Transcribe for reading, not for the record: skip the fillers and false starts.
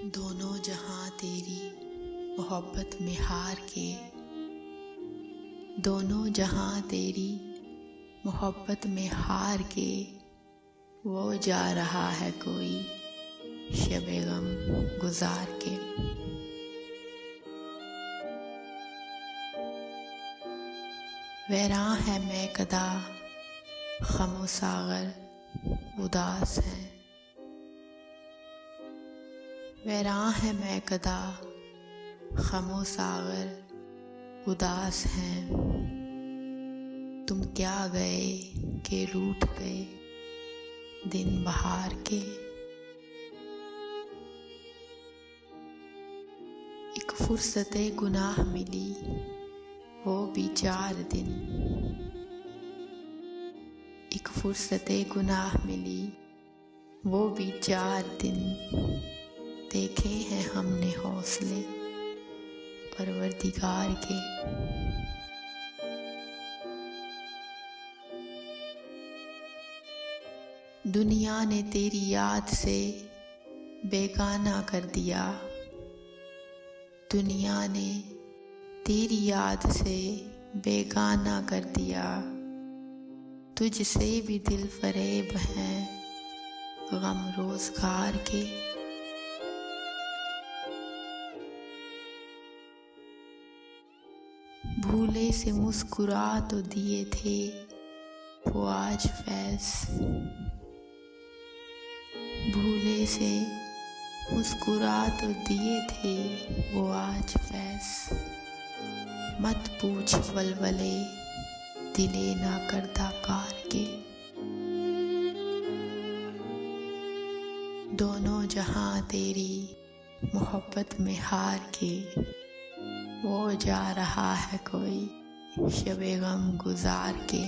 दोनों जहां तेरी मोहब्बत में हार के, दोनों जहां तेरी मोहब्बत में हार के, वो जा रहा है कोई शबे गम गुजार के। वैरां है मैं कदा ख़मो सागर उदास है, वैरां है मैं कदा ख़मो सागर उदास हैं। तुम क्या गए के रूठ गए दिन बहार के। एक फुर्सते गुनाह मिली वो भी 4 दिन, एक फुर्सते गुनाह मिली वो भी 4 दिन। देखे हैं हमने हौसले परवरदिगार के। दुनिया ने तेरी याद से बेगाना कर दिया, दुनिया ने तेरी याद से बेगाना कर दिया। तुझसे भी दिल फरेब हैं गम रोज़गार के। भूले से मुस्कुरा तो दिए थे वो आज फैज़, भूले से मुस्कुरा तो दिए थे वो आज फैज़। मत पूछ वलवले दिले ना करदा कार के। दोनों जहां तेरी मोहब्बत में हार के, वो जा रहा है कोई शबे गम गुजार के।